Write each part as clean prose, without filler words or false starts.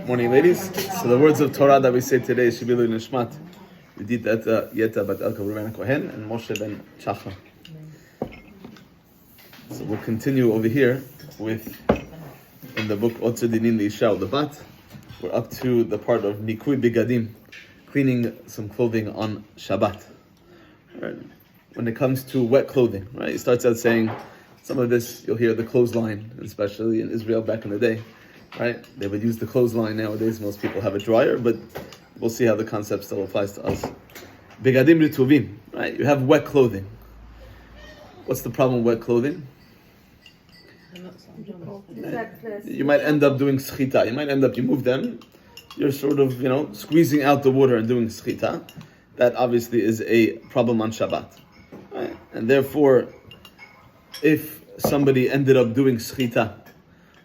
Morning, ladies. So the words of Torah that we say today is Shibilu Nishmat Yedit Yeta Bat Elka Ruben Kohen and Moshe ben Chacha. So we'll continue over here with in the book Otzer Dinin L'Isha the Bat. We're up to the part of Nikui Bigadim, cleaning some clothing on Shabbat. Right. When it comes to wet clothing, right? He starts out saying some of this you'll hear the clothesline, especially in Israel back in the day. Right? They would use the clothesline nowadays. Most people have a dryer, but we'll see how the concept still applies to us. Begadim rituvim, right? You have wet clothing. What's the problem with wet clothing? You might end up doing schita. You move them. You're sort of, squeezing out the water and doing schita. That obviously is a problem on Shabbat. Right? And therefore, if somebody ended up doing schita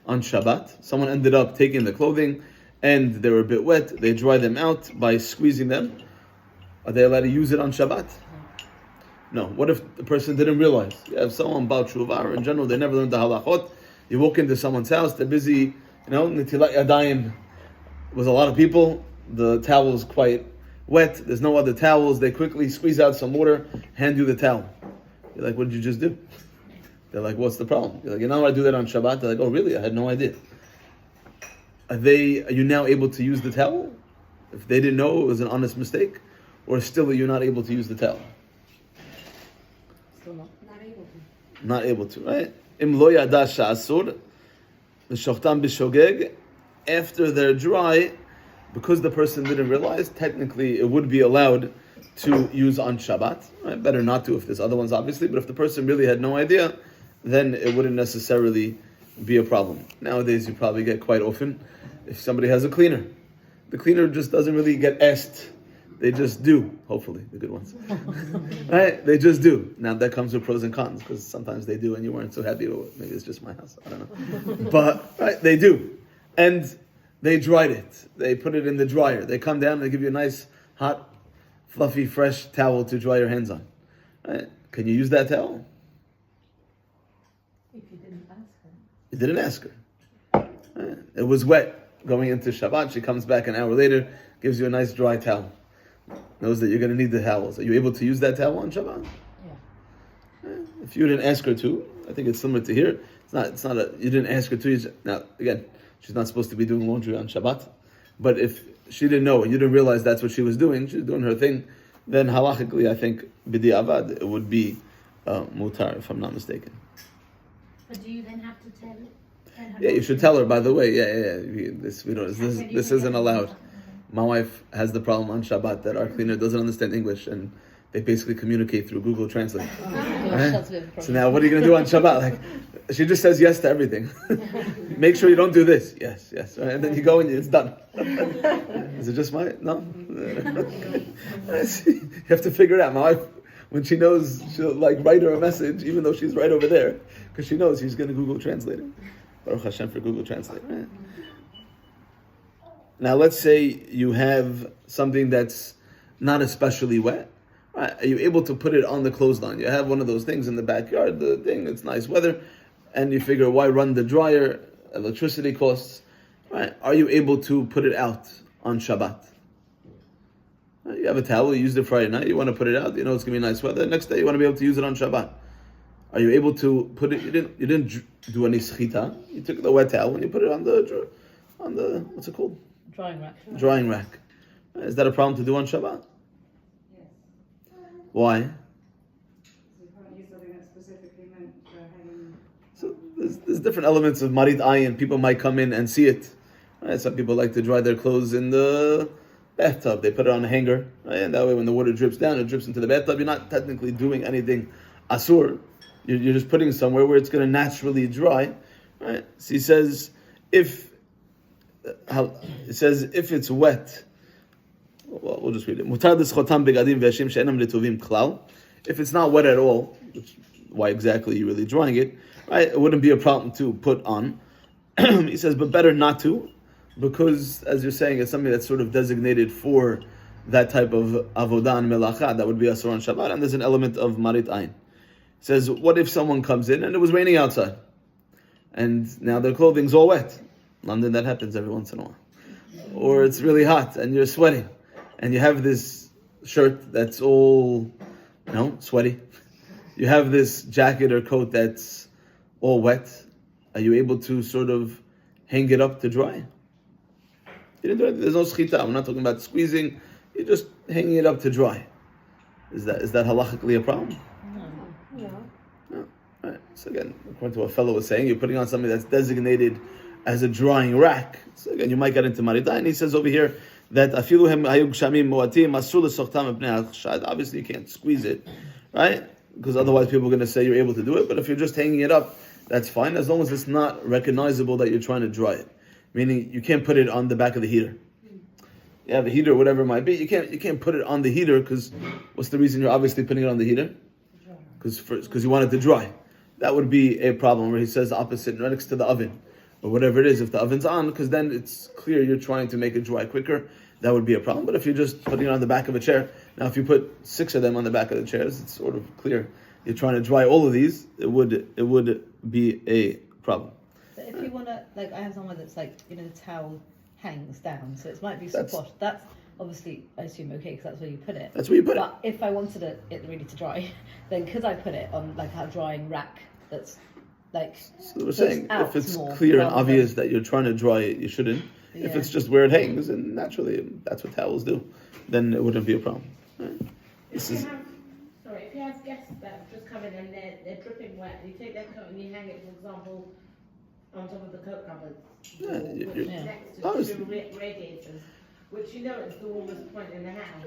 on Shabbat, someone ended up taking the clothing and they were a bit wet, they dry them out by squeezing them. Are they allowed to use it on Shabbat? No. What if the person didn't realize? You have someone about Shuvah, or in general, they never learned the halachot. You walk into someone's house, they're busy, nitilat yadayim. Was a lot of people, the towel is quite wet, there's no other towels, they quickly squeeze out some water, hand you the towel. You're like, what did you just do? They're like, what's the problem? You're like, I do that on Shabbat. They're like, oh, really? I had no idea. Are you now able to use the towel? If they didn't know it was an honest mistake? Or still you're not able to use the towel? Still not able to. Not able to, right? Im lo yada sha'asur, v'shochtam b'shogeg, after they're dry, because the person didn't realize, technically it would be allowed to use on Shabbat. Right? Better not to if there's other ones, obviously, but if the person really had no idea, then it wouldn't necessarily be a problem. Nowadays, you probably get quite often, if somebody has a cleaner, the cleaner just doesn't really get asked. They just do, hopefully, the good ones. Right? They just do. Now, that comes with pros and cons, because sometimes they do and you weren't so happy, or maybe it's just my house, I don't know. But, right, they do. And they dried it. They put it in the dryer. They come down and they give you a nice, hot, fluffy, fresh towel to dry your hands on. Right? Can you use that towel? If you didn't ask her. You didn't ask her. Right? It was wet going into Shabbat. She comes back an hour later, gives you a nice dry towel. Knows that you're going to need the towels. Are you able to use that towel on Shabbat? Yeah. Right? If you didn't ask her to, I think it's similar to here. It's not you didn't ask her to. Now, again, she's not supposed to be doing laundry on Shabbat. But if she didn't know, you didn't realize that's what she was doing doing her thing, then halachically, I think, b'di avad, it would be mutar, if I'm not mistaken. But do you then have to tell her? Yeah, you should tell her, by the way, this isn't allowed. My wife has the problem on Shabbat that our cleaner doesn't understand English, and they basically communicate through Google Translate. Right? So now, what are you going to do on Shabbat? Like, she just says yes to everything. Make sure you don't do this. Yes. Right? And then you go and it's done. Is it just no? You have to figure it out. My wife, when she knows, she'll write her a message, even though she's right over there, because she knows she's going to Google Translate it. Baruch Hashem for Google Translate. Right? Now, let's say you have something that's not especially wet. Right? Are you able to put it on the clothesline? You have one of those things in the backyard, it's nice weather, and you figure, why run the dryer? Electricity costs. Right? Are you able to put it out on Shabbat? Right? You have a towel, you used it Friday night, you want to put it out, it's going to be nice weather. Next day, you want to be able to use it on Shabbat. Are you able to put it, you didn't do any schita, you took the wet towel and you put it on the what's it called? Drying rack. Is that a problem to do on Shabbat? Yes. Why? You can't use something that's specifically meant for hanging. So there's different elements of marit ayin. People might come in and see it. Right? Some people like to dry their clothes in the bathtub. They put it on a hanger, right? And that way when the water drips down, it drips into the bathtub. You're not technically doing anything asur. You're just putting somewhere where it's going to naturally dry. Right? So he says, if it's wet, well, we'll just read it. If it's not wet at all, why exactly you're really drying it, right? It wouldn't be a problem to put on. He says, but better not to, because as you're saying, it's something that's sort of designated for that type of avodah and melacha that would be asur on Shabbat, and there's an element of marit ayin. He says, what if someone comes in and it was raining outside, and now their clothing's all wet? London, that happens every once in a while. or it's really hot and you're sweating, and you have this shirt that's all, sweaty. You have this jacket or coat that's all wet. Are you able to sort of hang it up to dry? You didn't do it. There's no schita. We're not talking about squeezing. You're just hanging it up to dry. Is that halachically a problem? No. Right. So again, according to what a fellow was saying, you're putting on something that's designated as a drying rack. So again, you might get into Marita, and he says over here that obviously you can't squeeze it, right? Because otherwise people are going to say you're able to do it. But if you're just hanging it up, that's fine, as long as it's not recognizable that you're trying to dry it. Meaning you can't put it on the back of the heater. You have a heater, whatever it might be. You can't put it on the heater, because what's the reason you're obviously putting it on the heater? Because you want it to dry. That would be a problem, where he says the opposite, right next to the oven, or whatever it is. If the oven's on, because then it's clear you're trying to make it dry quicker, that would be a problem. But if you're just putting it on the back of a chair, now if you put 6 of them on the back of the chairs, it's sort of clear you're trying to dry all of these, it would be a problem. But if you want to, like, I have somewhere that's like, the towel hangs down, so it might be squashed. That's obviously, I assume, okay, because that's where you put it. That's where you put it. But if I wanted it really to dry, then could I put it on like a drying rack that's like? So we're saying if it's clear and obvious that you're trying to dry it, you shouldn't. Yeah. If it's just where it hangs, and naturally that's what towels do, then it wouldn't be a problem. Right? If you have guests that have just come in and they're dripping wet, you take their coat and you hang it, for example, on top of the coat cupboard, next to two radiators, which is the warmest point in the house.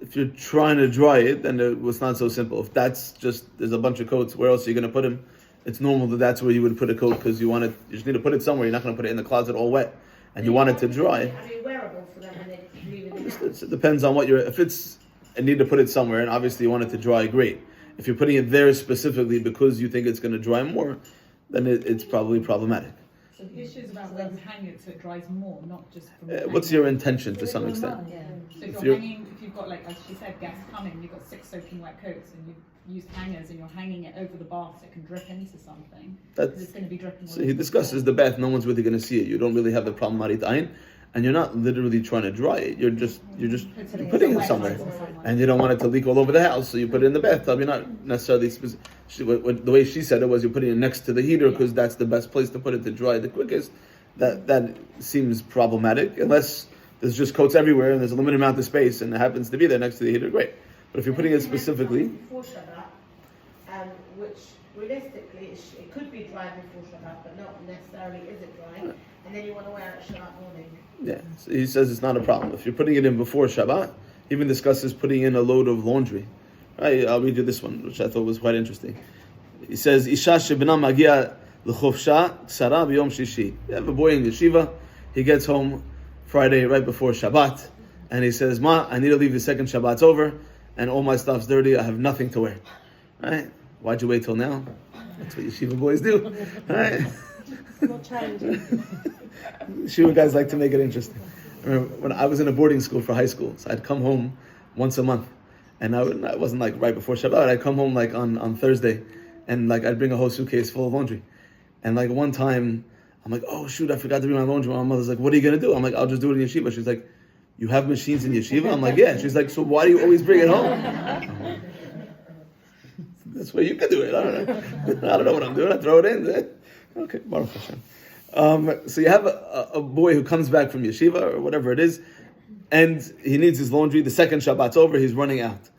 If you're trying to dry it, then it's not so simple. If that's just, there's a bunch of coats, where else are you going to put them? It's normal that's where you would put a coat, because you just need to put it somewhere. You're not going to put it in the closet all wet, and you want it to dry. I mean, wearable for them, and they leave it in the house. It depends on if it's a need to put it somewhere, and obviously you want it to dry, great. If you're putting it there specifically because you think it's going to dry more, then it's probably problematic. So the issue is about where you hang it so it dries more, not just from what's your intention to some extent? Yeah. So if you're hanging, if you've got, like as she said, guests coming, you've got 6 soaking wet coats, and you've used hangers and you're hanging it over the bath so it can drip into something. Because it's going to be dripping. So he discusses the bath, no one's really going to see it. You don't really have the problem marit ayin, and you're not literally trying to dry it. You're putting it somewhere, and you don't want it to leak all over the house, so you put it in the bathtub. You're not necessarily the way she said it was, you're putting it next to the heater because that's the best place to put it to dry the quickest. That seems problematic, unless there's just coats everywhere and there's a limited amount of space and it happens to be there next to the heater. Great, but if you're putting it specifically, before Shabbat, which realistically it could be dry before Shabbat, but not necessarily is it dry, and then you want to wear it Shabbat morning. Yeah, so he says it's not a problem if you're putting it in before Shabbat. He even discusses putting in a load of laundry. Right, I'll read you this one, which I thought was quite interesting. He says, "Isha shebna magia l'chofsha ksara b'yom shishi." You have a boy in yeshiva. He gets home Friday right before Shabbat, and he says, "Ma, I need to leave. The second Shabbat's over, and all my stuff's dirty. I have nothing to wear." Right? Why'd you wait till now? That's what yeshiva boys do. Right? More challenging. Yeshiva guys like to make it interesting. I remember when I was in a boarding school for high school, so I'd come home once a month. And I wasn't like right before Shabbat. I'd come home like on Thursday, and like I'd bring a whole suitcase full of laundry. And like one time, I'm like, oh shoot, I forgot to bring my laundry. My mother's like, what are you gonna do? I'm like, I'll just do it in yeshiva. She's like, you have machines in yeshiva? I'm like, yeah. She's like, so why do you always bring it home? That's where you can do it. I don't know what I'm doing. I throw it in. Okay, Baruch Hashem. So you have a boy who comes back from yeshiva or whatever it is, and he needs his laundry. The second Shabbat's over, he's running out.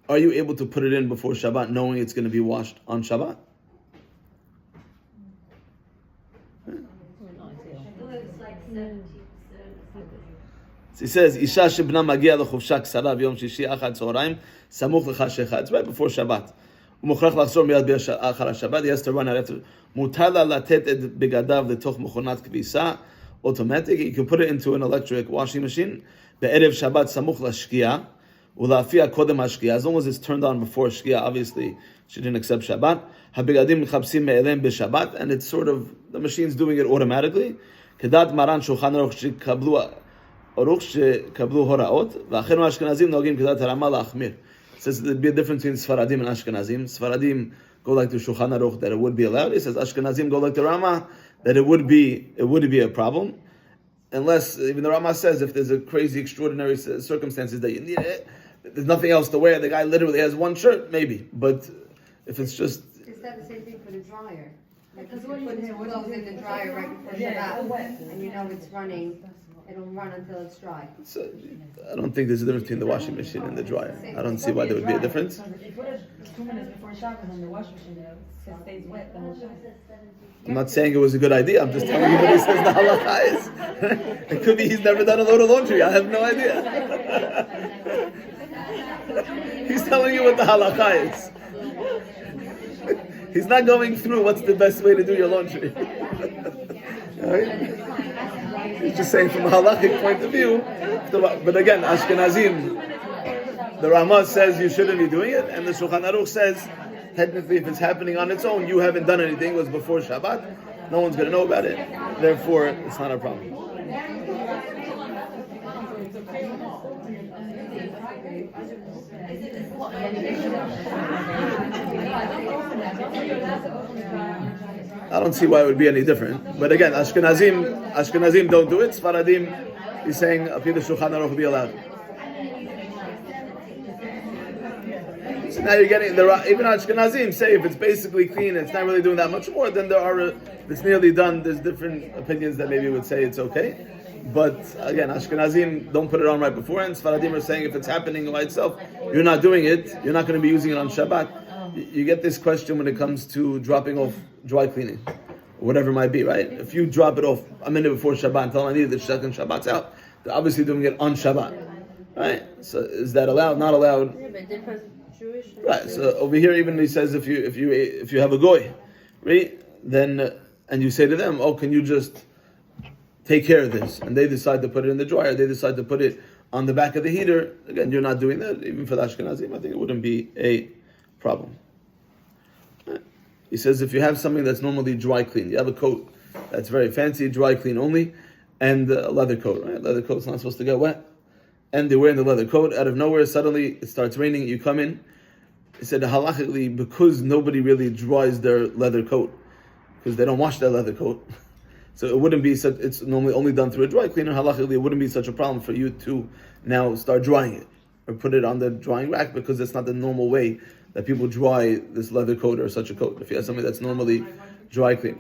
Are you able to put it in before Shabbat, knowing it's going to be washed on Shabbat? So he says, "Isha shebna magia l'chofsha ksara b'yom shishi achad tzorayim samuch l'chashecha." It's right before Shabbat. Umochrach lachzor miyad achar Shabbat. He has to run out after. Mutala latet et begadav letoch mechonat kvisa. Automatic. You can put it into an electric washing machine. Be'erev Shabbat samuch l'shkia ulafia kodem hashkia. As long as it's turned on before shkia, obviously she didn't accept Shabbat. Habegadim mechapsim me'elem b'Shabbat, and it's sort of the machine's doing it automatically. Kedat maran shulchan aruch shekablu horaot v'achenu Ashkenazim nogim kedat harama la'achmir. Says there'd be a difference between Sfaradim and Ashkenazim. Sfaradim go like the Shulchan Aruch that it would be allowed. He says Ashkenazim go like the Rama that it would be a problem. unless, even the Rama says, if there's a crazy, extraordinary circumstances that you need it, there's nothing else to wear. The guy literally has one shirt, maybe. But if it's just... Is that the same thing for the dryer? Like if you put his clothes in the dryer right before Shabbat, and you know it's running, it'll run until it's dry. So, I don't think there's a difference between the washing machine and the dryer. I don't see why there would be a difference. If you put it 2 minutes before Shabbat on the washing machine, it stays wet the whole time. I'm not saying it was a good idea. I'm just telling you what he says the halacha is. It could be he's never done a load of laundry. I have no idea. He's telling you what the halacha is. He's not going through what's the best way to do your laundry. Right? He's just saying from a halachic point of view. But again, Ashkenazim, the Ramah says you shouldn't be doing it, and the Shulchan Aruch says technically if it's happening on its own, you haven't done anything, it was before Shabbat, no one's going to know about it, therefore it's not a problem. I don't see why it would be any different. But again, Ashkenazim don't do it. Sfaradim, he's saying, Api the Shulchan Aruch will be allowed. So now you're getting, even Ashkenazim say if it's basically clean, it's not really doing that much more, then if it's nearly done, there's different opinions that maybe would say it's okay. But again, Ashkenazim don't put it on right before, and Sfaradim are saying if it's happening by itself, you're not doing it, you're not going to be using it on Shabbat. You get this question when it comes to dropping off dry cleaning, or whatever it might be, right? If you drop it off a minute before Shabbat and tell them I need it, the second Shabbat's out, they're obviously doing it on Shabbat, right? So is that allowed? Not allowed? Right. So over here, even he says if you have a goy, right? Then and you say to them, oh, can you just take care of this? And they decide to put it in the dryer. They decide to put it on the back of the heater. Again, you're not doing that. Even for the Ashkenazim, I think it wouldn't be a problem. Right. He says if you have something that's normally dry clean, you have a coat that's very fancy, dry clean only, and a leather coat, right? Leather coat's not supposed to get wet. And they're wearing the leather coat. Out of nowhere, suddenly it starts raining. You come in. He said halachically, because nobody really dries their leather coat, because they don't wash their leather coat, so it wouldn't be such. It's normally only done through a dry cleaner. Halachically, it wouldn't be such a problem for you to now start drying it or put it on the drying rack, because it's not the normal way that people dry this leather coat or such a coat. If you have something that's normally dry clean,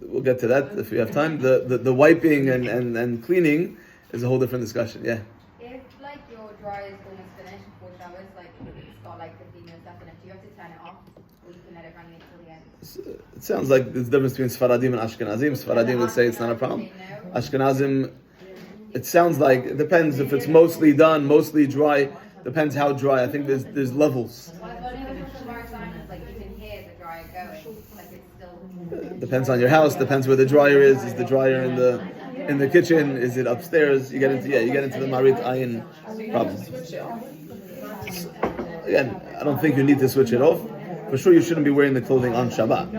we'll get to that if we have time. The wiping and cleaning is a whole different discussion. Yeah. If like your dryer is almost finished before showers, like it's got like 15 minutes left in it, do you have to turn it off, or you can let it run until the end? It sounds like there's a difference between Sfaradim and Ashkenazim. Sfaradim would say it's not a problem. Ashkenazim, it sounds like it depends if it's mostly done, mostly dry. Depends how dry. I think there's levels. Like you can hear the dryer going, like it's still. Depends on your house. Depends where the dryer is. Is the dryer in the kitchen? Is it upstairs? You get into the Marit Ayin problem. So, again, I don't think you need to switch it off. For sure, you shouldn't be wearing the clothing on Shabbat,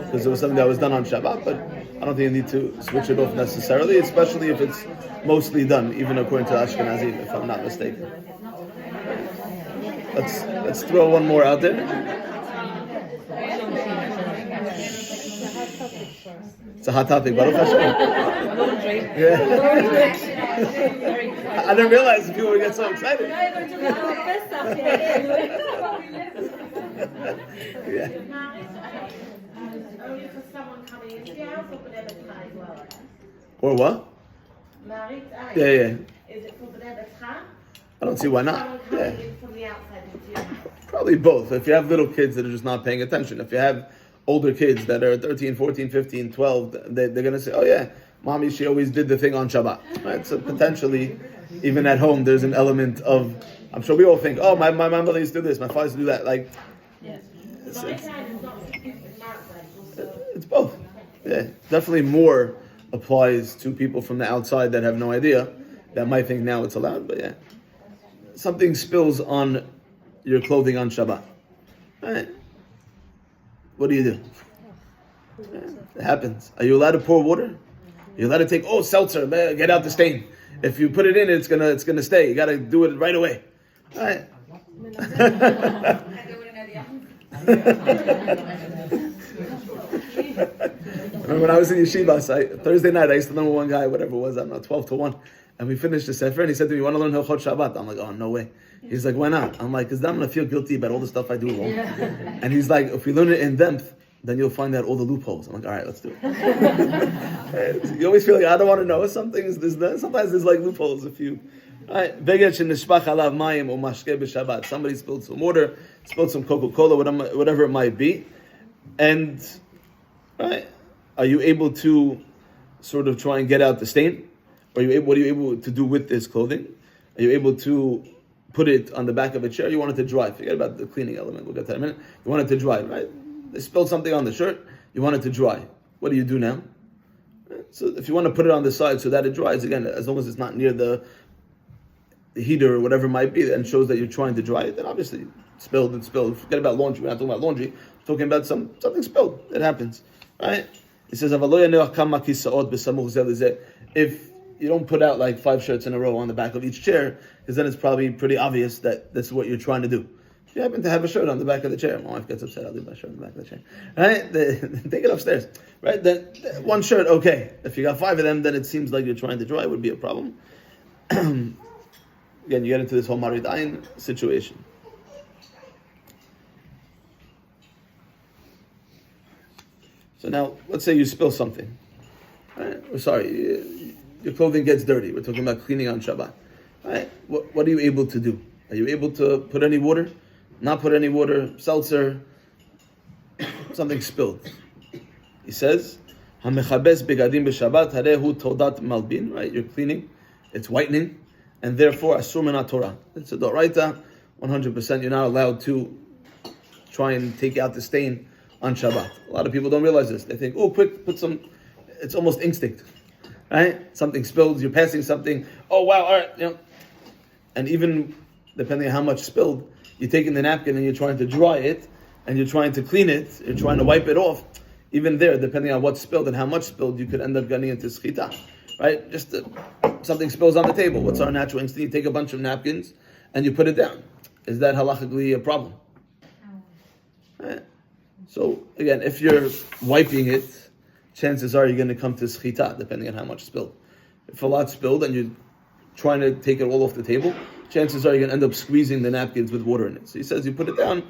because it was something that was done on Shabbat. But I don't think you need to switch it off necessarily, especially if it's mostly done, even according to Ashkenazim, if I'm not mistaken. Let's throw one more out there. It's a hot topic, Baruch Hashem. Yeah. I didn't realize people would get so excited. Yeah. Only for someone coming into the house or for their betrayal as well? Or what? Yeah. Yeah. Is it for their betrayal? I don't see why not. Someone coming in from the outside into your house? Probably both. If you have little kids that are just not paying attention, if you have older kids that are 13, 14, 15, 12, they're going to say, oh yeah, mommy, she always did the thing on Shabbat. Right? So potentially, even at home, there's an element of, I'm sure we all think, oh, my mother used to do this, my father used to do that. Like, it's both. Yeah, definitely more applies to people from the outside that have no idea, that might think now it's allowed, but yeah. Something spills on your clothing on Shabbat. Right. What do you do? Yeah, it happens. Are you allowed to pour water? Are you allowed to take, seltzer, get out the stain. If you put it in, it's gonna stay. You gotta do it right away. All right. remember when I was in yeshiva, Thursday night, I used to learn with one guy, whatever it was, I don't know, 12 to 1. And we finished the Sefer, and he said to me, "You want to learn Hilchot Shabbat?" I'm like, "Oh, no way." He's like, "Why not?" I'm like, "Because then I'm going to feel guilty about all the stuff I do wrong." And he's like, "If we learn it in depth, then you'll find out all the loopholes." I'm like, "All right, let's do it." You always feel like, I don't want to know. Sometimes there's like loopholes if you... Alright, somebody spilled some water, spilled some Coca-Cola, whatever it might be. And, right, are you able to sort of try and get out the stain? What are you able to do with this clothing? Are you able to put it on the back of a chair? You want it to dry. Forget about the cleaning element. We'll get to that in a minute. You want it to dry, right? They spilled something on the shirt. You want it to dry. What do you do now? Right? So if you want to put it on the side so that it dries, again, as long as it's not near the heater or whatever it might be, and shows that you're trying to dry it, then obviously spilled and spilled. Forget about laundry. We're not talking about laundry. We're talking about something spilled. It happens, right? It says, if you don't put out like 5 shirts in a row on the back of each chair, because then it's probably pretty obvious that this is what you're trying to do. If you happen to have a shirt on the back of the chair, my wife gets upset, I'll leave my shirt on the back of the chair. Right? Take it upstairs. Right? Then one shirt, okay. If you got 5 of them, then it seems like you're trying to dry, it would be a problem. Again, you get into this whole Marid Ayin situation. So now, let's say you spill something. Right? Your clothing gets dirty. We're talking about cleaning on Shabbat. Right? What are you able to do? Are you able to put any water? Not put any water? Seltzer? Something spilled. He says, "Hamechabes begadim b'Shabbat harehu todat malbin." Right? You're cleaning. It's whitening, and therefore asur min Torah. It's a doraita. 100%. You're not allowed to try and take out the stain on Shabbat. A lot of people don't realize this. They think, "Oh, quick, put some." It's almost instinct. Right? Something spilled, you're passing something, oh wow, all right, And even depending on how much spilled, you're taking the napkin and you're trying to dry it, and you're trying to clean it, you're trying to wipe it off. Even there, depending on what's spilled and how much spilled, you could end up getting into schita. Right? Just something spills on the table. What's our natural instinct? You take a bunch of napkins and you put it down. Is that halachically a problem? Right? So again, if you're wiping it, chances are you're going to come to schita, depending on how much spilled. If a lot spilled and you're trying to take it all off the table, chances are you're going to end up squeezing the napkins with water in it. So he says you put it down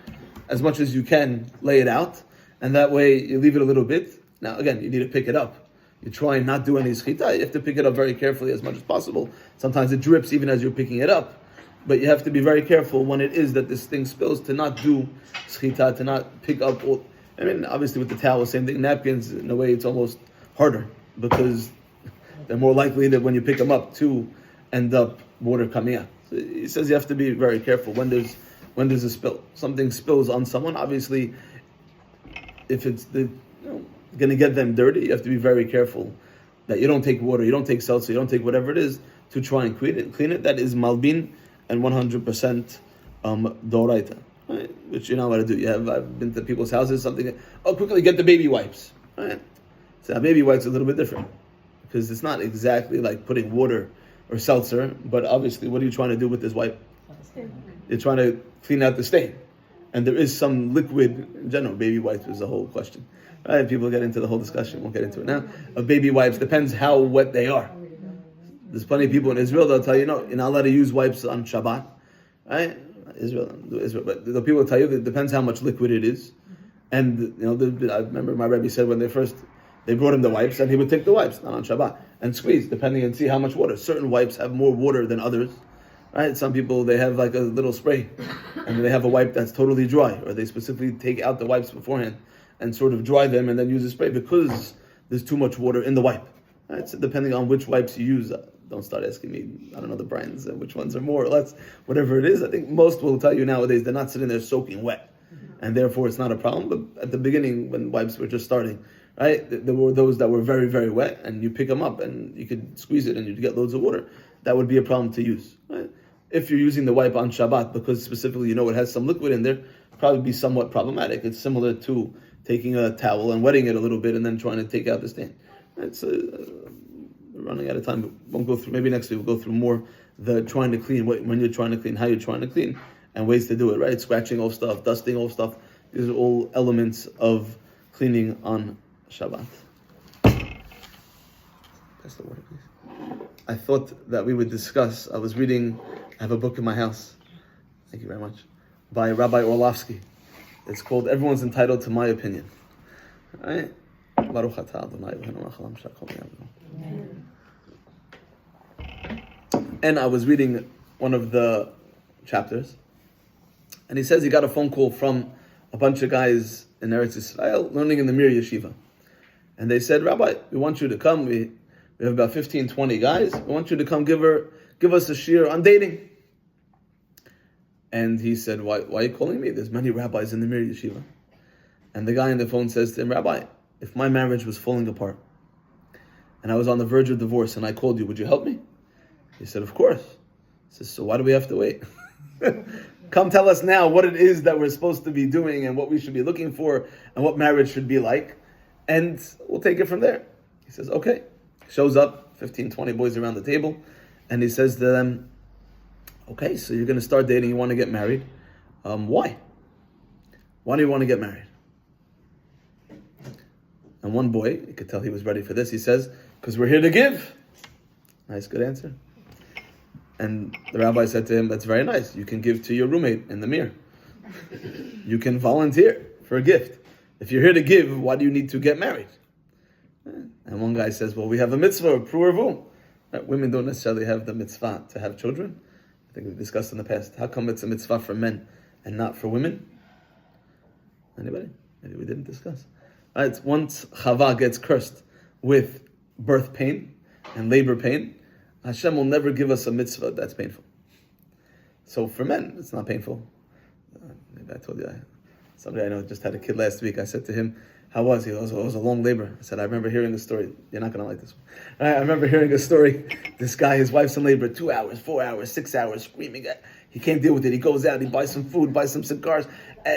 as much as you can, lay it out, and that way you leave it a little bit. Now again, you need to pick it up. You try and not do any schita. You have to pick it up very carefully as much as possible. Sometimes it drips even as you're picking it up. But you have to be very careful when it is that this thing spills to not do schita, to not pick up all... I mean, obviously with the towel, same thing. Napkins, in a way, it's almost harder because they're more likely that when you pick them up to end up water coming out. So he says you have to be very careful when there's a spill. Something spills on someone, obviously, if it's going to get them dirty, you have to be very careful that you don't take water, you don't take seltzer, you don't take whatever it is to try and clean it. That is malbin and 100% doraita. Right? Which you know what to do. I've been to people's houses, quickly get the baby wipes. Right? So baby wipes are a little bit different because it's not exactly like putting water or seltzer, but obviously what are you trying to do with this wipe? You're trying to clean out the stain. And there is some liquid, in general, baby wipes is a whole question. Right? People get into the whole discussion, won't get into it now. Of baby wipes, depends how wet they are. There's plenty of people in Israel that'll tell you, no, you're not allowed to use wipes on Shabbat. Right? Israel, but the people tell you that it depends how much liquid it is. And I remember my Rebbe said when they brought him the wipes, and he would take the wipes, not on Shabbat, and squeeze, depending and see how much water. Certain wipes have more water than others. Right? Some people, they have like a little spray, and they have a wipe that's totally dry, or they specifically take out the wipes beforehand and sort of dry them and then use a spray because there's too much water in the wipe. Right? So depending on which wipes you use, don't start asking me, I don't know the brands, which ones are more or less, whatever it is. I think most will tell you nowadays they're not sitting there soaking wet, and therefore it's not a problem. But at the beginning, when wipes were just starting, right, there were those that were very, very wet, and you pick them up and you could squeeze it and you'd get loads of water. That would be a problem to use. Right? If you're using the wipe on Shabbat because specifically it has some liquid in there, probably be somewhat problematic. It's similar to taking a towel and wetting it a little bit and then trying to take out the stain. Right? So, we're running out of time, but won't go through. Maybe next week we'll go through more the trying to clean, when you're trying to clean, how you're trying to clean, and ways to do it. Right, scratching off stuff, dusting off stuff. These are all elements of cleaning on Shabbat. That's the word, please. I thought that we would discuss. I was reading. I have a book in my house. Thank you very much. By Rabbi Orlovsky. It's called "Everyone's Entitled to My Opinion." All right. Baruch atah Adonai v'hanu achalam shakol yavnu. And I was reading one of the chapters, and he says he got a phone call from a bunch of guys in Eretz Yisrael learning in the Mir Yeshiva. And they said, Rabbi, we want you to come. We have about 15, 20 guys. We want you to come give us a shiur on dating. And he said, why are you calling me? There's many rabbis in the Mir Yeshiva. And the guy on the phone says to him, Rabbi, if my marriage was falling apart and I was on the verge of divorce and I called you, would you help me? He said, of course. He says, so why do we have to wait? Come tell us now what it is that we're supposed to be doing and what we should be looking for and what marriage should be like. And we'll take it from there. He says, okay. Shows up, 15, 20 boys around the table. And he says to them, okay, so you're going to start dating, you want to get married. Why? Why do you want to get married? And one boy, you could tell he was ready for this, he says, because we're here to give. Nice, good answer. And the rabbi said to him, that's very nice. You can give to your roommate in the mir. You can volunteer for a gift. If you're here to give, why do you need to get married? And one guy says, well, we have a mitzvah, a pru'ervu. Women don't necessarily have the mitzvah to have children. I think we've discussed in the past. How come it's a mitzvah for men and not for women? Anybody? Maybe we didn't discuss. Right, once Chava gets cursed with birth pain and labor pain, Hashem will never give us a mitzvah that's painful. So for men, it's not painful. Maybe I told you, somebody I know just had a kid last week. I said to him, how was he? It was a long labor. I said, I remember hearing a story. You're not going to like this one. I remember hearing a story. This guy, his wife's in labor, 2 hours, 4 hours, 6 hours, screaming. He can't deal with it. He goes out, he buys some food, buys some cigars.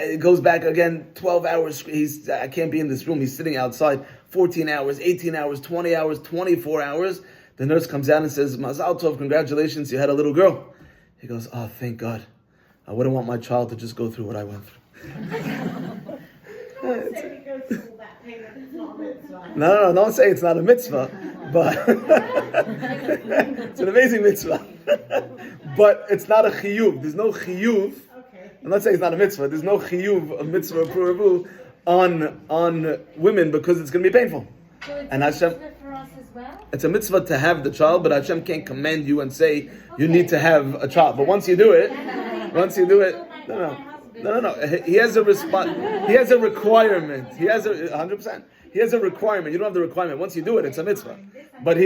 He goes back again, 12 hours. I can't be in this room. He's sitting outside, 14 hours, 18 hours, 20 hours, 24 hours. The nurse comes out and says, Mazal Tov, congratulations, you had a little girl. He goes, oh, thank God. I wouldn't want my child to just go through what I went through. No, don't say it's not a mitzvah, but it's an amazing mitzvah. But it's not a chiyuv. There's no chiyuv. I'm not saying it's not a mitzvah. There's no chiyuv of mitzvah or pru'ervu on women because it's going to be painful. So it's and a Hashem, mitzvah for us as well? It's a mitzvah to have the child, but Hashem can't command you and say you need to have a child. But once you do it, no. He has a response. He has a requirement. He has 100%. He has a requirement. You don't have the requirement. Once you do it, it's a mitzvah. But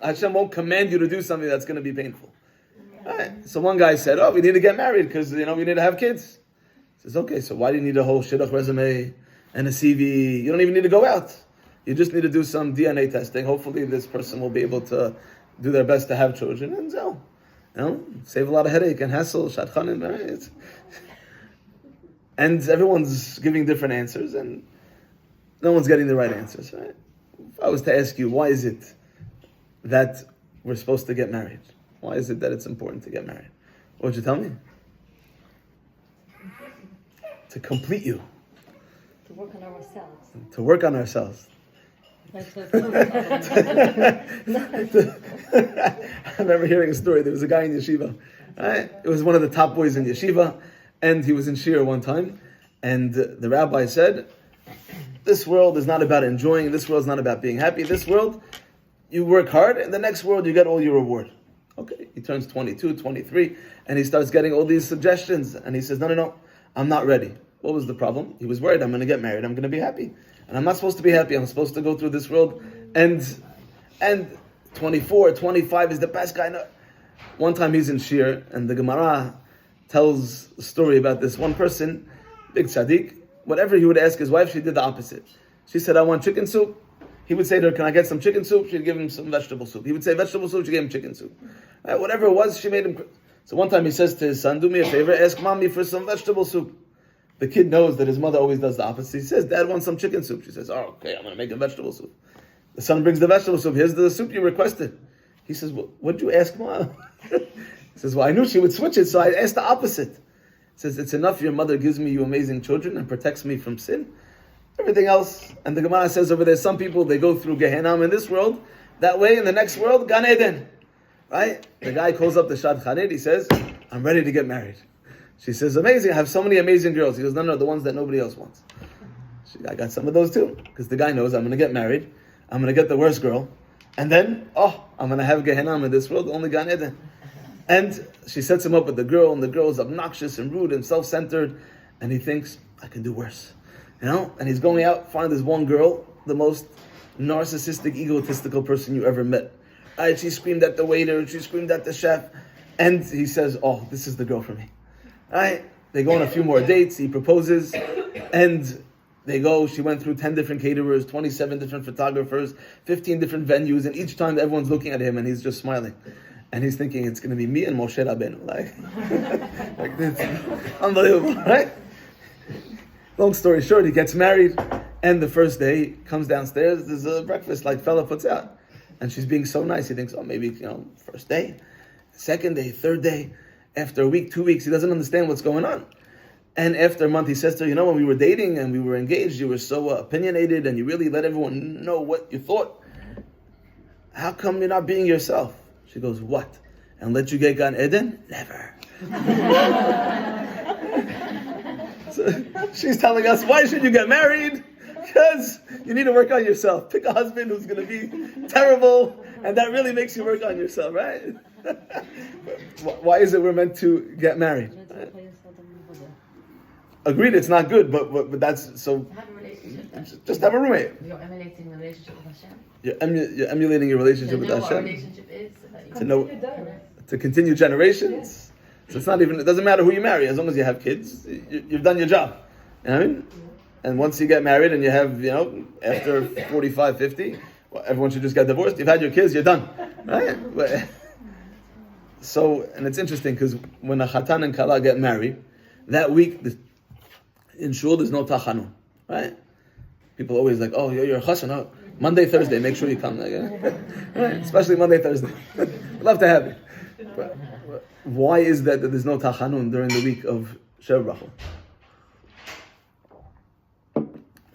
Hashem won't command you to do something that's going to be painful. Right. So one guy said, "Oh, we need to get married because we need to have kids." He says, "Okay, so why do you need a whole shidduch resume and a CV? You don't even need to go out. You just need to do some DNA testing. Hopefully, this person will be able to do their best to have children, and so, save a lot of headache and hassle, shadchanim, right?" And everyone's giving different answers, and no one's getting the right answers, right? If I was to ask you, why is it that we're supposed to get married? Why is it that it's important to get married? What would you tell me? To complete you. To work on ourselves. To work on ourselves. I remember hearing a story. There was a guy in yeshiva. Right? It was one of the top boys in yeshiva, and he was in shiur one time, and the rabbi said, this world is not about enjoying, this world is not about being happy, this world, you work hard, and the next world you get all your reward. Okay, he turns 22, 23, and he starts getting all these suggestions, and he says, no, I'm not ready. What was the problem? He was worried, I'm going to get married, I'm going to be happy. And I'm not supposed to be happy, I'm supposed to go through this world, and 24, 25 is the best guy. One time he's in shiur, and the Gemara tells a story about this one person, big tzaddik. Whatever he would ask his wife, she did the opposite. She said, I want chicken soup. He would say to her, can I get some chicken soup? She'd give him some vegetable soup. He would say vegetable soup, she gave him chicken soup. Whatever it was, she made him. So one time he says to his son, do me a favor, ask mommy for some vegetable soup. The kid knows that his mother always does the opposite. He says, Dad wants some chicken soup. She says, oh, okay, I'm going to make a vegetable soup. The son brings the vegetable soup. Here's the soup you requested. He says, what'd you ask mom? He says, well, I knew she would switch it, so I asked the opposite. He says, it's enough your mother gives me you amazing children and protects me from sin. Everything else, and the Gemara says over there, some people, they go through Gehenna in this world, That way, in the next world, Gan Eden. Right? The guy calls up the Shad Chanit. He says, I'm ready to get married. She says, amazing. I have so many amazing girls. He goes, no, the ones that nobody else wants. I got some of those too. Because the guy knows I'm going to get married. I'm going to get the worst girl. And then, I'm going to have Gehenna in this world, only Gan Eden. And she sets him up with the girl, and the girl is obnoxious and rude and self-centered. And he thinks, I can do worse. And he's going out, find this one girl, the most narcissistic, egotistical person you ever met. Right? She screamed at the waiter, she screamed at the chef. And he says, this is the girl for me. Right? They go on a few more dates, he proposes, and they go, she went through 10 different caterers, 27 different photographers, 15 different venues, and each time everyone's looking at him and he's just smiling. And he's thinking, it's going to be me and Moshe Rabbeinu. Like this. Unbelievable, right? Long story short, he gets married, and the first day, he comes downstairs, there's a breakfast like fella puts out. And she's being so nice, he thinks, maybe, first day, second day, third day. After a week, 2 weeks, he doesn't understand what's going on. And after a month, he says to her, when we were dating and we were engaged, you were so opinionated and you really let everyone know what you thought. How come you're not being yourself? She goes, what? And let you get Gan Eden? Never. So she's telling us, why should you get married? Because you need to work on yourself. Pick a husband who's going to be terrible, and that really makes you work on yourself, right? Why is it we're meant to get married? Agreed, it's not good, but that's so. Have a relationship. Just have a roommate. You're emulating a relationship with Hashem. You're emulating your relationship with What a Hashem. relationship is. So that you To know, to continue generations. So it's not even. It doesn't matter who you marry, as long as you have kids, you've done your job. You know what I mean? And once you get married and you have, after 45, 50, everyone should just get divorced. You've had your kids, you're done, right? So, and it's interesting because when a chatan and kala get married, that week in shul there's no tachanun, right? People always like, you're a chassan. Oh, Monday, Thursday, make sure you come. Right? Especially Monday, Thursday. Love to have you. But why is that there's no tachanun during the week of Sheva Brachot?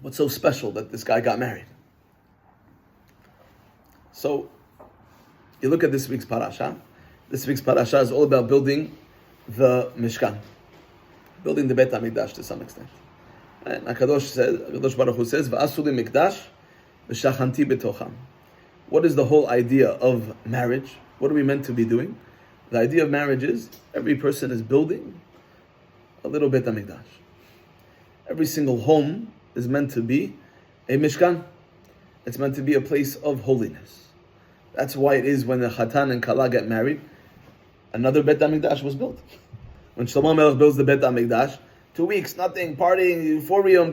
What's so special that this guy got married? So, you look at this week's parasha. This week's parasha is all about building the Mishkan, building the Beit HaMikdash to some extent. And Hakadosh Baruch Hu says, "Va'asu li mikdash v'shachanti betocham." What is the whole idea of marriage? What are we meant to be doing? The idea of marriage is every person is building a little Beit HaMikdash. Every single home is meant to be a Mishkan. It's meant to be a place of holiness. That's why it is when the Chatan and Kala get married, another Beit HaMikdash was built. When Shlomo Melech builds the Beit HaMikdash, 2 weeks, nothing, partying, euphoria.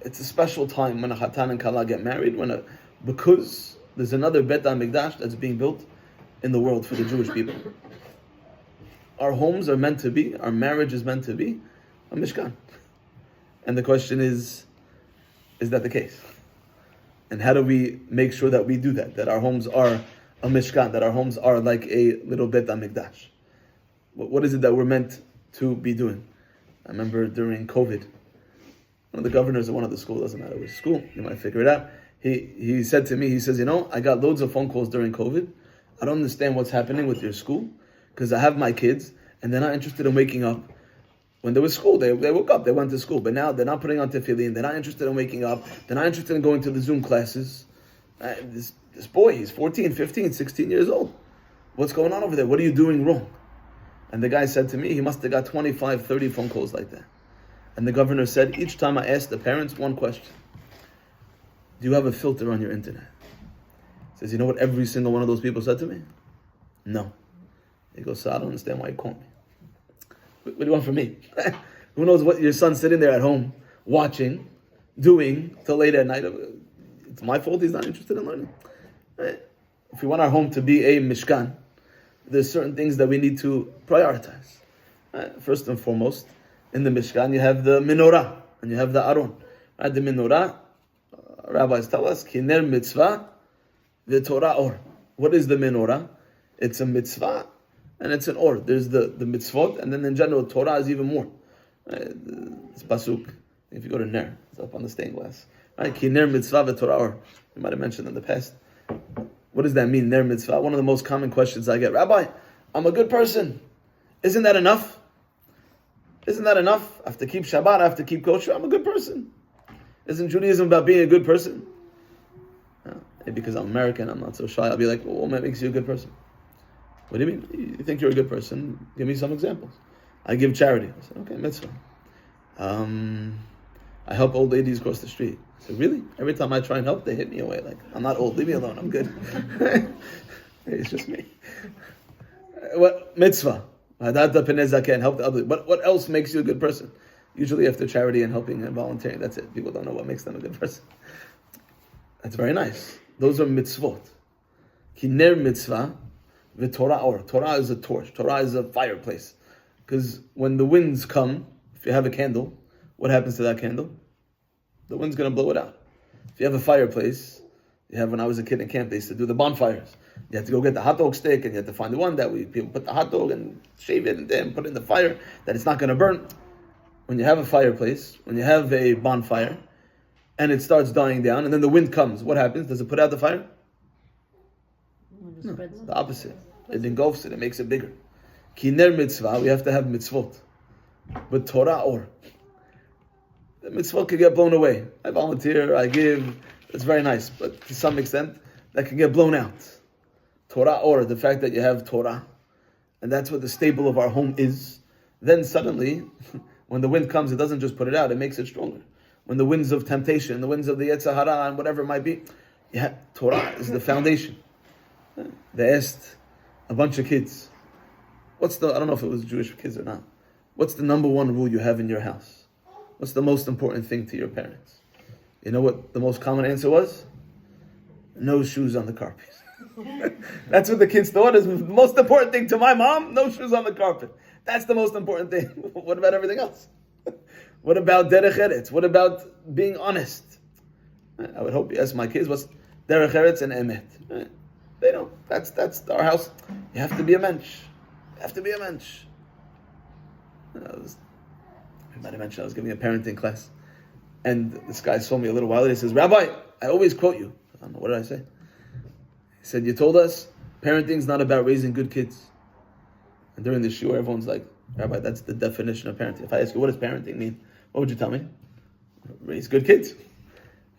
It's a special time when a Chatan and Kala get married, because there's another Beit HaMikdash that's being built in the world for the Jewish people. Our homes are meant to be, our marriage is meant to be a Mishkan. And the question is that the case? And how do we make sure that we do that our homes are a Mishkan, that our homes are like a little Beit HaMikdash? What is it that we're meant to be doing? I remember during COVID, one of the governors of one of the schools, doesn't matter which school, you might figure it out, he said to me, he says, I got loads of phone calls during COVID. I don't understand what's happening with your school, because I have my kids, and they're not interested in waking up. When there was school, they woke up, they went to school. But now they're not putting on tefillin, they're not interested in waking up, they're not interested in going to the Zoom classes. This boy, he's 14, 15, 16 years old. What's going on over there? What are you doing wrong? And the guy said to me, he must have got 25, 30 phone calls like that. And the governor said, each time I asked the parents one question: do you have a filter on your internet? He says, you know what every single one of those people said to me? No. He goes, so I don't understand why you called me. What do you want from me? Who knows what your son's sitting there at home, watching, doing, till late at night. It's my fault he's not interested in learning. If we want our home to be a Mishkan, there's certain things that we need to prioritize. First and foremost, in the Mishkan, you have the menorah, and you have the aron. The menorah, rabbis tell us, kiner mitzvah, the Torah or. What is the menorah? It's a mitzvah, and it's an or. There's the mitzvot, and then in general, Torah is even more. It's pasuk. If you go to Ner, it's up on the stained glass. Ki ner mitzvah v'torah or. We might have mentioned in the past. What does that mean, ner mitzvah? One of the most common questions I get, Rabbi, I'm a good person. Isn't that enough? Isn't that enough? I have to keep Shabbat, I have to keep kosher, I'm a good person. Isn't Judaism about being a good person? Maybe because I'm American, I'm not so shy. I'll be like, well, what makes you a good person? What do you mean? You think you're a good person? Give me some examples. I give charity. I said, okay, mitzvah. I help old ladies cross the street. I said, really? Every time I try and help, they hit me away. Like, I'm not old, leave me alone, I'm good. It's just me. What mitzvah? Help the other. What else makes you a good person? Usually after charity and helping and volunteering, that's it. People don't know what makes them a good person. That's very nice. Those are mitzvot. Kiner mitzvah, the Torah or. Torah is a torch. Torah is a fireplace. Because when the winds come, if you have a candle, what happens to that candle? The wind's going to blow it out. If you have a fireplace, when I was a kid in camp, they used to do the bonfires. You had to go get the hot dog stick, and you had to find the one that people put the hot dog and shave it and then put it in the fire, that it's not going to burn. When you have a fireplace, when you have a bonfire, and it starts dying down, and then the wind comes, what happens? Does it put out the fire? No, the opposite. It engulfs it, it makes it bigger. Kiner mitzvah, we have to have mitzvot. But Torah or. The mitzvot can get blown away. I volunteer, I give, it's very nice, but to some extent, that can get blown out. Torah or, the fact that you have Torah, and that's what the staple of our home is, then suddenly, when the wind comes, it doesn't just put it out, it makes it stronger. When the winds of temptation, the winds of the Yetzer Hara, and whatever it might be, Torah is the foundation. They asked a bunch of kids, I don't know if it was Jewish kids or not, what's the number one rule you have in your house? What's the most important thing to your parents? You know what the most common answer was? No shoes on the carpet. That's what the kids thought is the most important thing to my mom, no shoes on the carpet. That's the most important thing. What about everything else? What about derech eretz? What about being honest? I would hope you ask my kids, what's derech eretz and emet? They don't. That's our house. You have to be a mensch. You have to be a mensch. I might have mentioned I was giving a parenting class, and this guy saw me a little while later. He says, Rabbi, I always quote you. I don't know, what did I say? He said, you told us parenting's not about raising good kids. And during the shiur, everyone's like, Rabbi, that's the definition of parenting. If I ask you, what does parenting mean? What would you tell me? Raise good kids.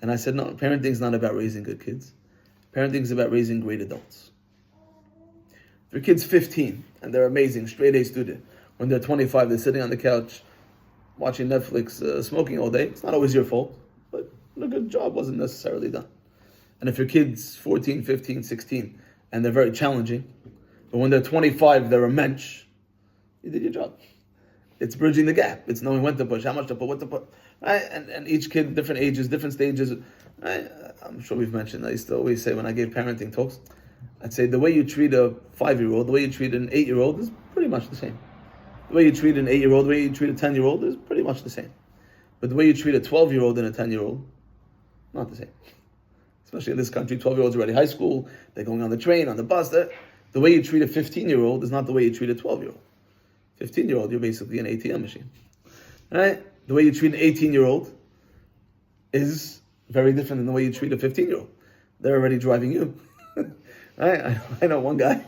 And I said, no, parenting's not about raising good kids. Parenting's about raising great adults. If your kid's 15 and they're amazing, straight A student, when they're 25, they're sitting on the couch watching Netflix, smoking all day, it's not always your fault, but a good job wasn't necessarily done. And if your kid's 14, 15, 16, and they're very challenging, but when they're 25, they're a mensch, you did your job. It's bridging the gap. It's knowing when to push, how much to put, what to put. Right? And each kid, different ages, different stages. Right? I'm sure we've mentioned, I used to always say when I gave parenting talks, I'd say the way you treat a 5-year-old, the way you treat an 8-year-old is pretty much the same. The way you treat an 8-year-old, the way you treat a 10-year-old is pretty much the same. But the way you treat a 12-year-old and a 10-year-old, not the same. Especially in this country, 12-year-olds are already high school, they're going on the train, on the bus. The way you treat a 15-year-old is not the way you treat a 12-year-old. 15-year-old, you're basically an ATM machine. Right? The way you treat an 18-year-old is very different than the way you treat a 15-year-old. They're already driving you. Right? I know one guy,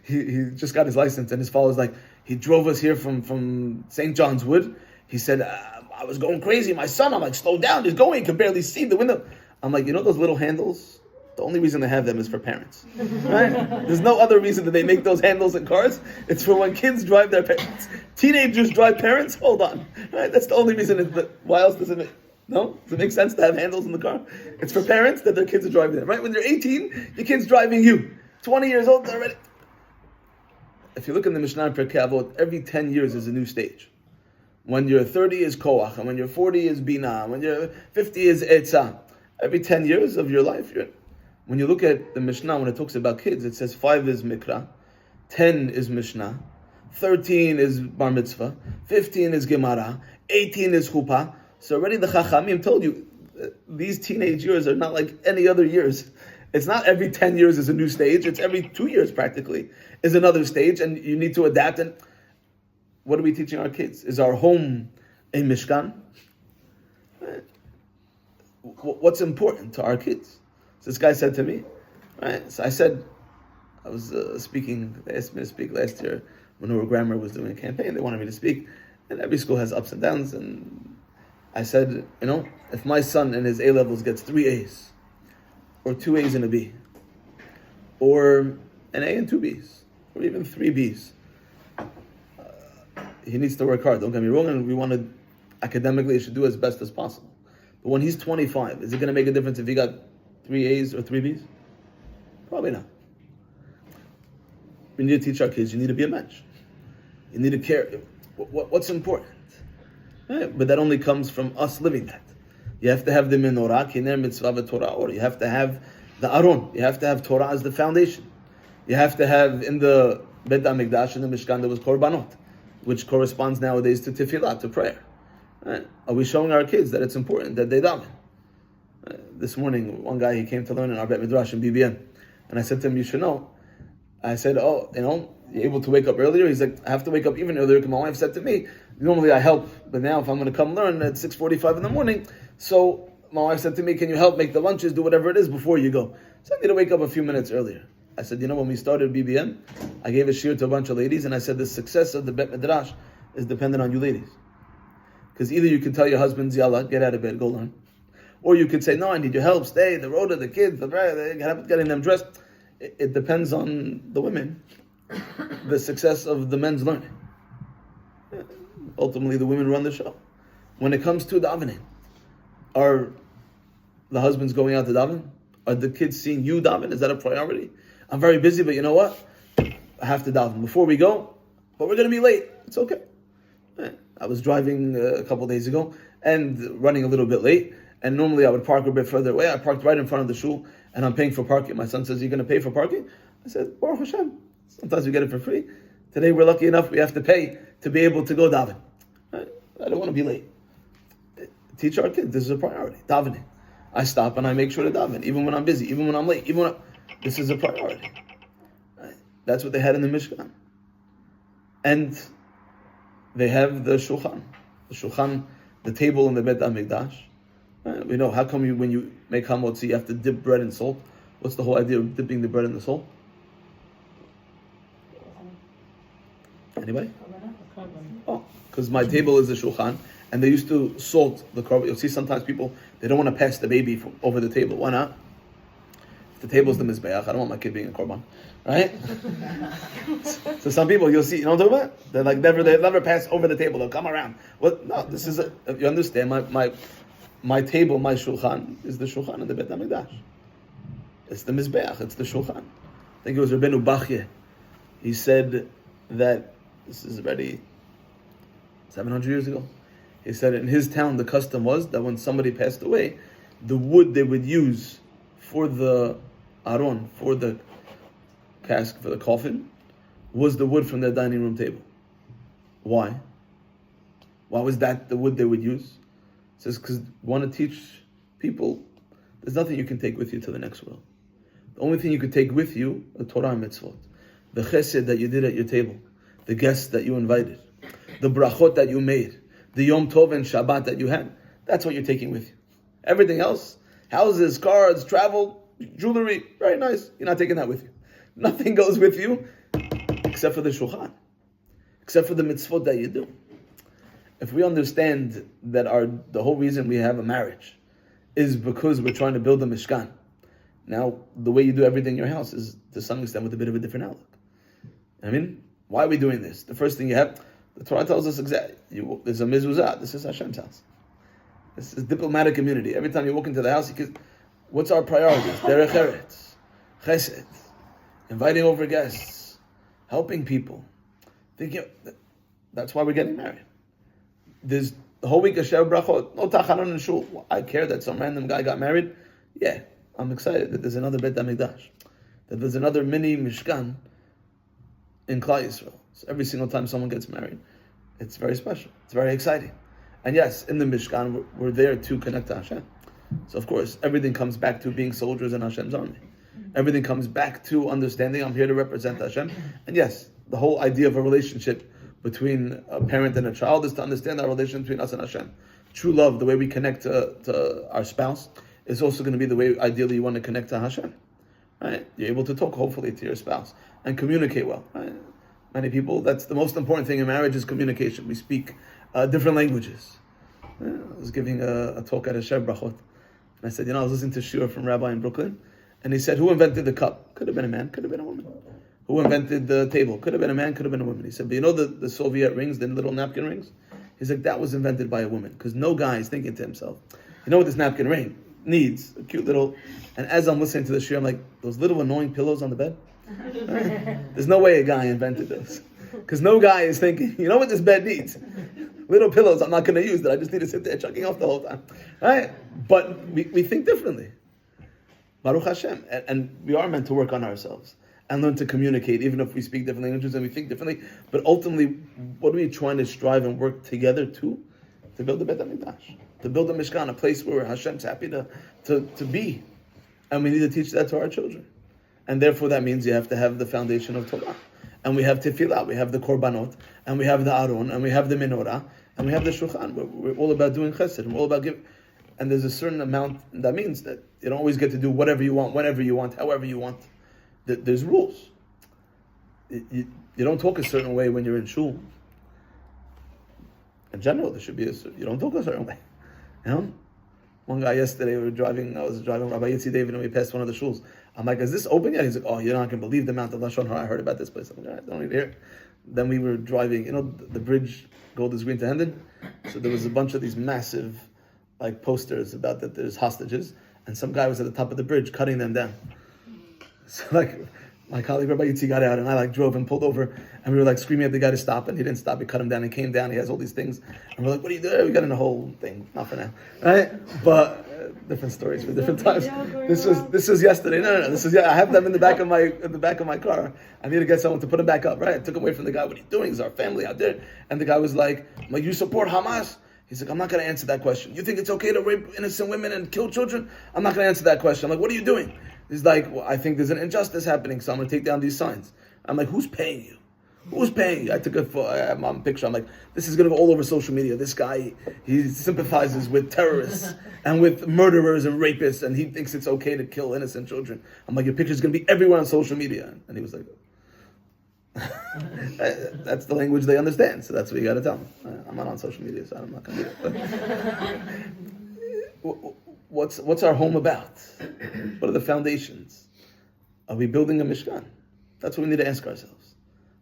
he just got his license, and his father's like, he drove us here from St. John's Wood. He said, I was going crazy. My son, I'm like, slow down, he's going, he can barely see the window. I'm like, you know those little handles? The only reason they have them is for parents. Right? There's no other reason that they make those handles in cars. It's for when kids drive their parents. Teenagers drive parents? Hold on. Right? That's the only reason. Why else does it make... No? Does it make sense to have handles in the car? It's for parents that their kids are driving them. Right? When you're 18, your kid's driving you. 20 years old, they're ready. If you look in the Mishnah Perkei Avot, every 10 years is a new stage. When you're 30 is Koach, and when you're 40 is Binah, when you're 50 is Etzah. Every 10 years of your life, when you look at the Mishnah, when it talks about kids, it says 5 is Mikra, 10 is Mishnah, 13 is Bar Mitzvah, 15 is Gemara, 18 is Chuppah. So already the Chachamim told you, these teenage years are not like any other years. It's not every 10 years is a new stage, it's every 2 years practically is another stage, and you need to adapt. And what are we teaching our kids? Is our home a Mishkan? What's important to our kids? So this guy said to me, Right? So I said, I was speaking, they asked me to speak last year when Newer Grammar was doing a campaign. They wanted me to speak, and every school has ups and downs. And I said, if my son in his A-levels gets 3 A's, or 2 A's and a B, or an A and 2 B's, or even 3 B's, he needs to work hard. Don't get me wrong, and we want to, academically, he should do as best as possible. But when he's 25, is it going to make a difference if he got 3 A's or 3 B's? Probably not. We need to teach our kids, you need to be a mensch. You need to care. What's important? Right? But that only comes from us living that. You have to have the menorah, kiner mitzvah v'torah, or you have to have the aron. You have to have Torah as the foundation. You have to have in the Bet HaMikdash, in the Mishkan, there was korbanot, which corresponds nowadays to tefillah, to prayer. Right? Are we showing our kids that it's important that they daven? This morning, one guy, he came to learn in our Bet Midrash in BBN, and I said to him, you should know. I said, you're able to wake up earlier? He's like, I have to wake up even earlier because my wife said to me, normally I help, but now if I'm going to come learn at 6:45 in the morning, so my wife said to me, can you help make the lunches, do whatever it is before you go? So I need to wake up a few minutes earlier. I said, when we started BBN, I gave a shiur to a bunch of ladies, and I said, the success of the Bet Midrash is dependent on you ladies. Because either you can tell your husbands, yalla, get out of bed, go learn. Or you could say, no, I need your help, stay, the road of the kids, getting them dressed. It depends on the women, the success of the men's learning. Ultimately, the women run the show. When it comes to davening, are the husbands going out to daven? Are the kids seeing you daven? Is that a priority? I'm very busy, but you know what? I have to daven before we go, but we're going to be late. It's okay. I was driving a couple days ago and running a little bit late, and normally I would park a bit further away. I parked right in front of the shul, and I'm paying for parking. My son says, you're going to pay for parking? I said, Baruch Hashem. Sometimes we get it for free. Today we're lucky enough we have to pay to be able to go daven. I don't want to be late. Teach our kids, this is a priority. Davening. I stop and I make sure to daven, even when I'm busy, even when I'm late, this is a priority. Right? That's what they had in the Mishkan. And they have the shulchan. The shulchan, the table in the Bet HaMikdash. Right? We know, how come when you make hamotzi, you have to dip bread in salt? What's the whole idea of dipping the bread in the salt? Anybody? Oh, because my table is the shulchan, and they used to salt the korban. You'll see sometimes people, they don't want to pass the baby over the table. Why not? If the table's the mizbeach, I don't want my kid being a korban, right? So some people you'll see, you know what I'm talking about? They're like they never pass over the table. They'll come around. Well, no, this is you understand? My table, my shulchan is the shulchan in the Bet HaMikdash. It's the mizbeach. It's the shulchan. I think it was Rabbeinu Bachye. He said that this is already 700 years ago. He said in his town the custom was that when somebody passed away, the wood they would use for the aron, for the cask, for the coffin, was the wood from their dining room table. Why? Why was that the wood they would use? It says because we want to teach people there's nothing you can take with you to the next world. The only thing you could take with you are Torah and mitzvot. The chesed that you did at your table, the guests that you invited, the brachot that you made, the Yom Tov and Shabbat that you had. That's what you're taking with you. Everything else, houses, cars, travel, jewelry, very nice. You're not taking that with you. Nothing goes with you except for the shulchan, except for the mitzvot that you do. If we understand that the whole reason we have a marriage is because we're trying to build a mishkan. Now, the way you do everything in your house is to some extent with a bit of a different outlook. I mean, why are we doing this? The first thing you have, the Torah tells us exactly, there's a mezuzah, this is Hashem's house. This is diplomatic community. Every time you walk into the house, what's our priorities? Derech eretz, chesed, inviting over guests, helping people. That's why we're getting married. There's the whole week of Shev Brachot, no tacharon and shul. I care that some random guy got married. Yeah, I'm excited that there's another Bet HaMikdash, that there's another mini Mishkan in Klal Yisrael. So every single time someone gets married, it's very special. It's very exciting. And yes, in the Mishkan, we're there to connect to Hashem. So of course, everything comes back to being soldiers in Hashem's army. Everything comes back to understanding I'm here to represent Hashem. And yes, the whole idea of a relationship between a parent and a child is to understand our relation between us and Hashem. True love, the way we connect to our spouse, is also going to be the way ideally you want to connect to Hashem. right? You're able to talk hopefully to your spouse and communicate well, right? Many people, that's the most important thing in marriage is communication. We speak different languages. I was giving a talk at a Shev Brachot, and I said, I was listening to shiur from Rabbi in Brooklyn, and he said, who invented the cup? Could have been a man, could have been a woman. Who invented the table? Could have been a man, could have been a woman. He said, but the Soviet rings, the little napkin rings? He's like, that was invented by a woman, because no guy is thinking to himself, you know what this napkin ring needs? A cute little, and as I'm listening to the shiur, I'm like, those little annoying pillows on the bed? Right? There's no way a guy invented those. Because no guy is thinking, you know what this bed needs? Little pillows I'm not going to use that I just need to sit there chucking off the whole time. Right? But we think differently. Baruch Hashem. And we are meant to work on ourselves and learn to communicate, even if we speak different languages and we think differently. But ultimately, what are we trying to strive and work together to? To build a Bet HaMikdash. To build a Mishkan, a place where Hashem's happy to be. And we need to teach that to our children. And therefore that means you have to have the foundation of Torah. And we have tefillah, we have the korbanot, and we have the aron, and we have the menorah, and we have the shulchan. We're all about doing chesed, and we're all about giving. And there's a certain amount, that means that you don't always get to do whatever you want, whenever you want, however you want. There's rules. You don't talk a certain way when you're in shul. In general, there should be you don't talk a certain way. You know? One guy yesterday, I was driving Rabbi Yitzi David, and we passed one of the shuls. I'm like, is this open yet? He's like, oh, you're not going to believe the amount of Lashon Hara I heard about this place. I'm like, all right, don't even hear. Then we were driving, the bridge, Gold is Green to Hendon. So there was a bunch of these massive, posters about that there's hostages, and some guy was at the top of the bridge cutting them down. So my colleague Rabbi Yitzi got out, and I drove and pulled over, and we were screaming at the guy to stop, and he didn't stop. He cut him down. He came down. He has all these things, and we're like, "What are you doing?" We got in the whole thing. Not for now, right? But different stories for different times. This was yesterday. No. This is I have them in the back of my car. I need to get someone to put them back up. Right? I took away from the guy. What are you doing? Is our family out there? And the guy was like, "You support Hamas?" He's like, "I'm not going to answer that question. You think it's okay to rape innocent women and kill children? I'm not going to answer that question." I'm like, "What are you doing?" He's like, "Well, I think there's an injustice happening, so I'm going to take down these signs." I'm like, "Who's paying you? Who's paying you?" I took a picture. I'm like, "This is going to go all over social media. This guy, he sympathizes with terrorists and with murderers and rapists, and he thinks it's okay to kill innocent children." I'm like, "Your picture's going to be everywhere on social media." And he was like, "That's the language they understand, so that's what you got to tell them." I'm not on social media, so I'm not going to do it. What's our home about? What are the foundations? Are we building a Mishkan? That's what we need to ask ourselves.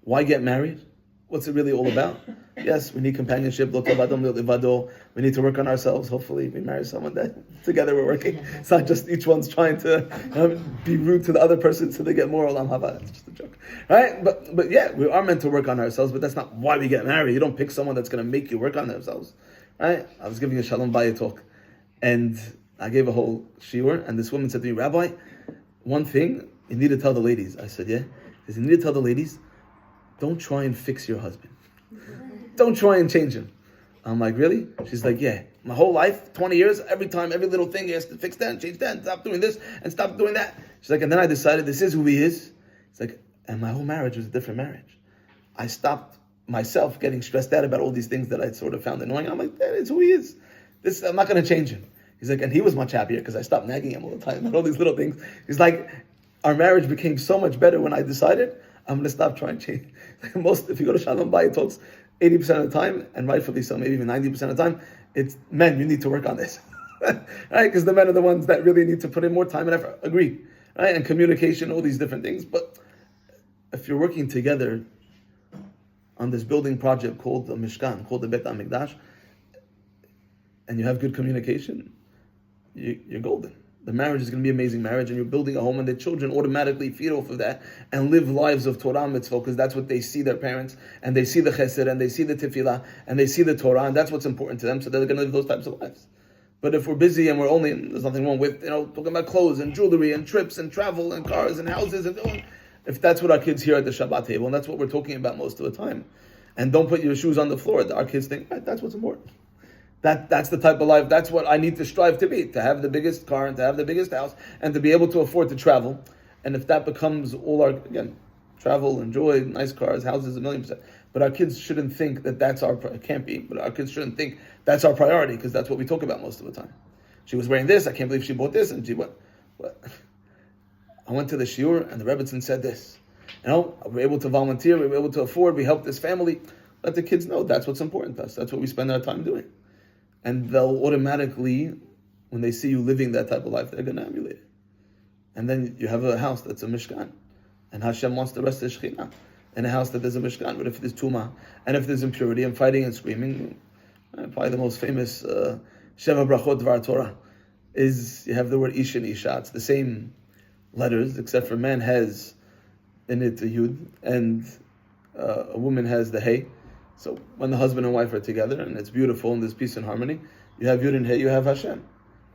Why get married? What's it really all about? Yes, we need companionship. We need to work on ourselves. Hopefully we marry someone that together we're working. It's not just each one's trying to be rude to the other person so they get more olam haba. It's just a joke. Right? But yeah, we are meant to work on ourselves, but that's not why we get married. You don't pick someone that's going to make you work on themselves. Right? I was giving a Shalom Bayit talk, and I gave a whole shiur, and this woman said to me, "Rabbi, one thing you need to tell the ladies." I said, "Yeah." She said, "You need to tell the ladies, don't try and fix your husband. Don't try and change him." I'm like, "Really?" She's like, "Yeah. My whole life, 20 years, every time, every little thing, he has to fix that and change that and stop doing this and stop doing that." She's like, "And then I decided this is who he is." It's like, and my whole marriage was a different marriage. I stopped myself getting stressed out about all these things that I sort of found annoying. I'm like, that is who he is. I'm not going to change him. He's like, and he was much happier because I stopped nagging him all the time about all these little things. He's like, our marriage became so much better when I decided I'm going to stop trying to change. If you go to Shalom Bayit talks, 80% of the time, and rightfully so, maybe even 90% of the time, it's men, you need to work on this. Right? Because the men are the ones that really need to put in more time and effort. Agree. Right? And communication, all these different things. But if you're working together on this building project called the Mishkan, called the Bet HaMikdash, and you have good communication, you're golden. The marriage is going to be an amazing marriage, and you're building a home, and the children automatically feed off of that and live lives of Torah mitzvah, because that's what they see their parents, and they see the chesed, and they see the tefillah, and they see the Torah, and that's what's important to them, so they're going to live those types of lives. But if we're busy and there's nothing wrong with, talking about clothes and jewelry and trips and travel and cars and houses, and if that's what our kids hear at the Shabbat table, and that's what we're talking about most of the time, and don't put your shoes on the floor, our kids think, right, that's what's important. That's the type of life, that's what I need to strive to be, to have the biggest car and to have the biggest house and to be able to afford to travel. And if that becomes all our, again, travel, enjoy, nice cars, houses, 1,000,000%. But our kids shouldn't think that that's it can't be, but our kids shouldn't think that's our priority, because that's what we talk about most of the time. She was wearing this, I can't believe she bought this, and she what? I went to the shiur and the Rebbetzin said this. We were able to volunteer, we were able to afford, we helped this family. Let the kids know that's what's important to us. That's what we spend our time doing. And they'll automatically, when they see you living that type of life, they're going to emulate it. And then you have a house that's a mishkan. And Hashem wants the rest of the Shekhinah in a house that there's a mishkan. But if there's tumah, and if there's impurity and fighting and screaming, probably the most famous Sheva Brachot Dvar Torah is, you have the word Ish and Isha. It's the same letters, except for man has in it a Yud, and a woman has the Hey. So when the husband and wife are together, and it's beautiful, and there's peace and harmony, you have Yud and Hey, you have Hashem.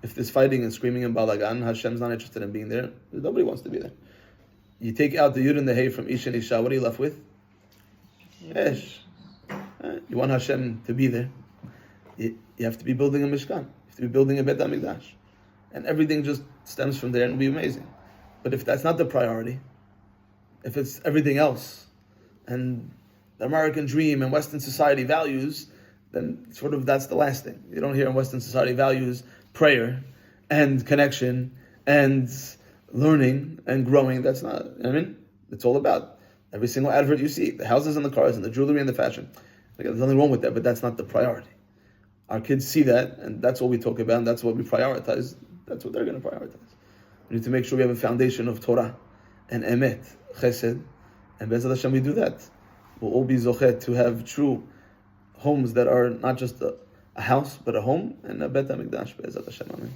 If there's fighting and screaming and balagan, Hashem's not interested in being there. Nobody wants to be there. You take out the Yud and the Hey from Ish and Isha, what are you left with? Esh. You want Hashem to be there. You have to be building a Mishkan. You have to be building a Bet HaMikdash. And everything just stems from there and it'll be amazing. But if that's not the priority, if it's everything else, and the American dream and Western society values, then sort of that's the last thing. You don't hear in Western society values prayer and connection and learning and growing. That's not, it's all about every single advert you see, the houses and the cars and the jewelry and the fashion. There's nothing wrong with that, but that's not the priority. Our kids see that, and that's what we talk about, and that's what we prioritize. That's what they're going to prioritize. We need to make sure we have a foundation of Torah and Emet, Chesed, and Be'ezrat Hashem we do that. We'll all be zochet to have true homes that are not just a house, but a home, and a Bet HaMikdash, Be'ezrat Hashem. Amen.